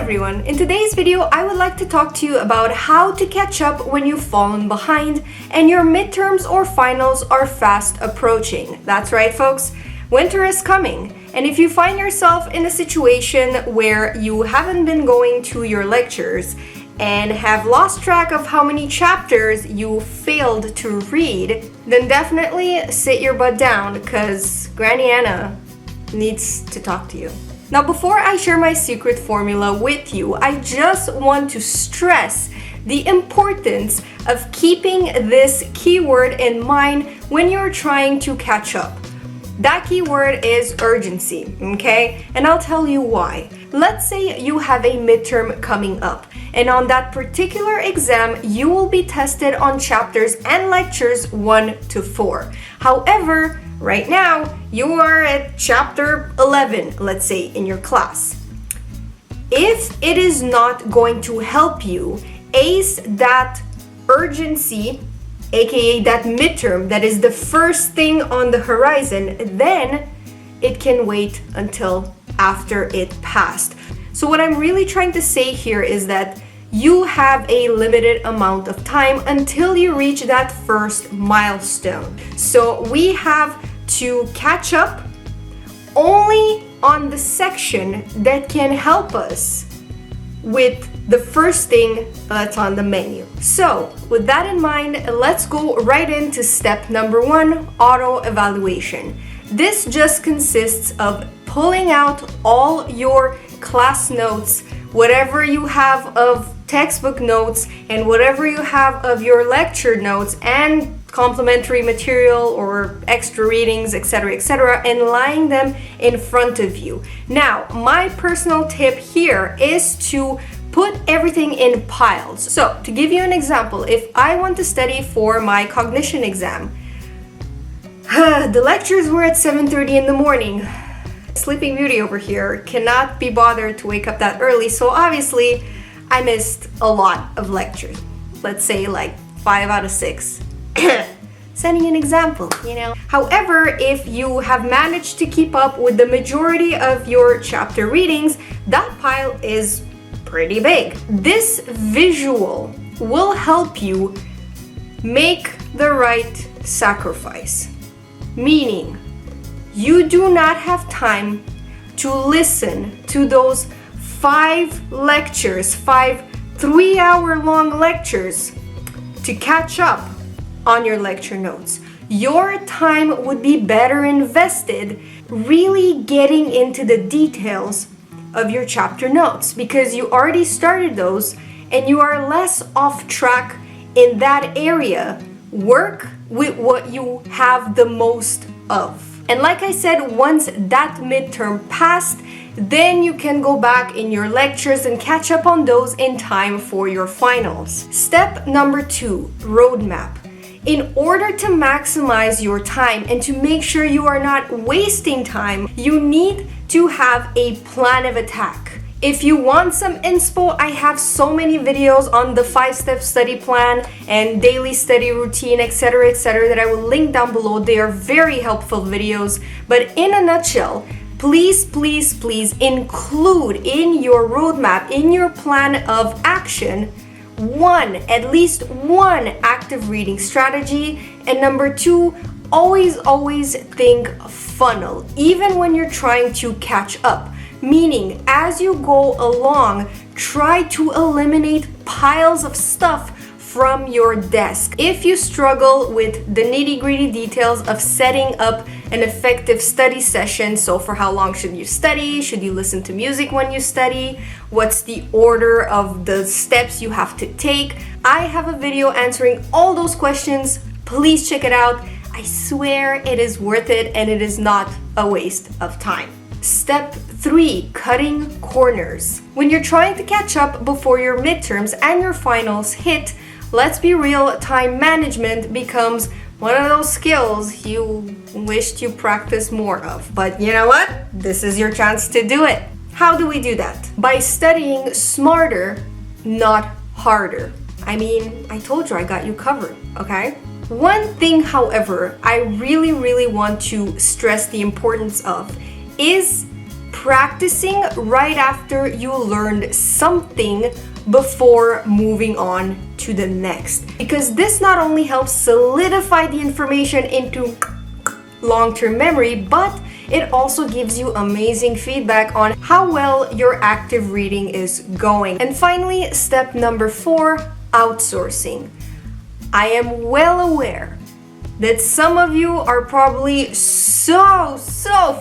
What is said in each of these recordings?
everyone! In today's video, I would like to talk to you about how to catch up when you've fallen behind and your midterms or finals are fast approaching. That's right, folks. Winter is coming, and if you find yourself in a situation where you haven't been going to your lectures and have lost track of how many chapters you failed to read, then definitely sit your butt down because Granny Anna needs to talk to you. Now, before I share my secret formula with you, I just want to stress the importance of keeping this keyword in mind when you're trying to catch up. That keyword is urgency, okay? And I'll tell you why. Let's say you have a midterm coming up, and on that particular exam, you will be tested on chapters and lectures 1 to 4. However, right now, you are at chapter 11, let's say, in your class. If it is not going to help you ace that urgency, aka that midterm, that is the first thing on the horizon, then it can wait until after it passed. So what I'm really trying to say here is that you have a limited amount of time until you reach that first milestone. So we have to catch up only on the section that can help us with the first thing that's on the menu. So with that in mind, let's go right into step number 1, auto evaluation. This just consists of pulling out all your class notes, whatever you have of textbook notes and whatever you have of your lecture notes and complementary material or extra readings, etc., and lying them in front of you. Now, my personal tip here is to put everything in piles. So, to give you an example, if I want to study for my cognition exam, the lectures were at 7:30 in the morning. Sleeping Beauty over here cannot be bothered to wake up that early, so obviously I missed a lot of lectures. Let's say like 5 out of 6. Setting an example, you know. However, if you have managed to keep up with the majority of your chapter readings, that pile is pretty big. This visual will help you make the right sacrifice. Meaning, you do not have time to listen to those 5 lectures, 5 3-hour-long lectures to catch up on your lecture notes. Your time would be better invested really getting into the details of your chapter notes because you already started those and you are less off track in that area. Work with what you have the most of. And like I said, once that midterm passed, then you can go back in your lectures and catch up on those in time for your finals. Step number 2, roadmap. In order to maximize your time and to make sure you are not wasting time, you need to have a plan of attack. If you want some inspo, I have so many videos on the 5-step study plan and daily study routine, etc., that I will link down below. They are very helpful videos. But in a nutshell, please include in your roadmap, in your plan of action, at least one active reading strategy, and number 2, always think funnel, even when you're trying to catch up. Meaning, as you go along, try to eliminate piles of stuff from your desk. If you struggle with the nitty-gritty details of setting up an effective study session, so for how long should you study? Should you listen to music when you study? What's the order of the steps you have to take? I have a video answering all those questions. Please check it out. I swear it is worth it and it is not a waste of time. Step 3, cutting corners. When you're trying to catch up before your midterms and your finals hit, let's be real, time management becomes one of those skills you wished you practiced more of. But you know what? This is your chance to do it. How do we do that? By studying smarter, not harder. I mean, I told you I got you covered, okay? One thing, however, I really want to stress the importance of is practicing right after you learned something before moving on to the next. Because this not only helps solidify the information into long-term memory, but it also gives you amazing feedback on how well your active reading is going. And finally, step number 4, outsourcing. I am well aware that some of you are probably so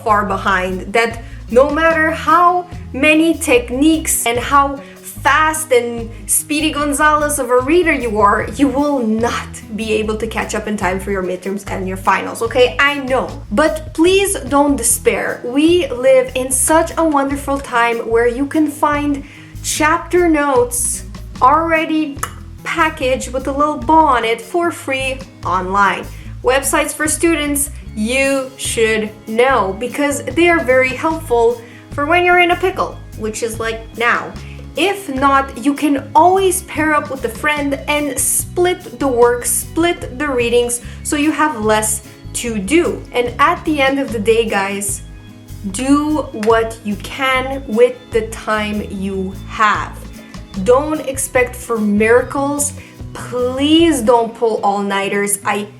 far behind that no matter how many techniques and how fast and Speedy Gonzalez of a reader you are, you will not be able to catch up in time for your midterms and your finals, okay? I know. But please don't despair. We live in such a wonderful time where you can find chapter notes already packaged with a little bow on it for free online. Websites for students you should know because they are very helpful for when you're in a pickle, which is like now. If not, you can always pair up with a friend and split the work, split the readings, so you have less to do. And at the end of the day, guys, do what you can with the time you have. Don't expect for miracles. Please don't pull all-nighters. I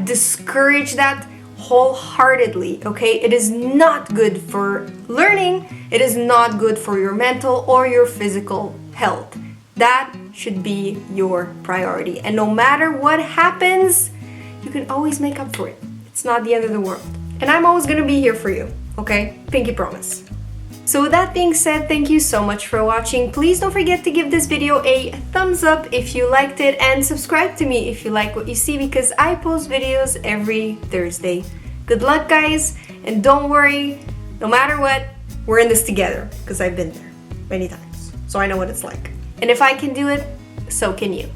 discourage that wholeheartedly, okay? It is not good for learning. It is not good for your mental or your physical health. That should be your priority. And no matter what happens, you can always make up for it. It's not the end of the world. And I'm always gonna be here for you, okay? Pinky promise. So with that being said, thank you so much for watching. Please don't forget to give this video a thumbs up if you liked it and subscribe to me if you like what you see because I post videos every Thursday. Good luck, guys, and don't worry, no matter what, we're in this together because I've been there many times, so I know what it's like. And if I can do it, so can you.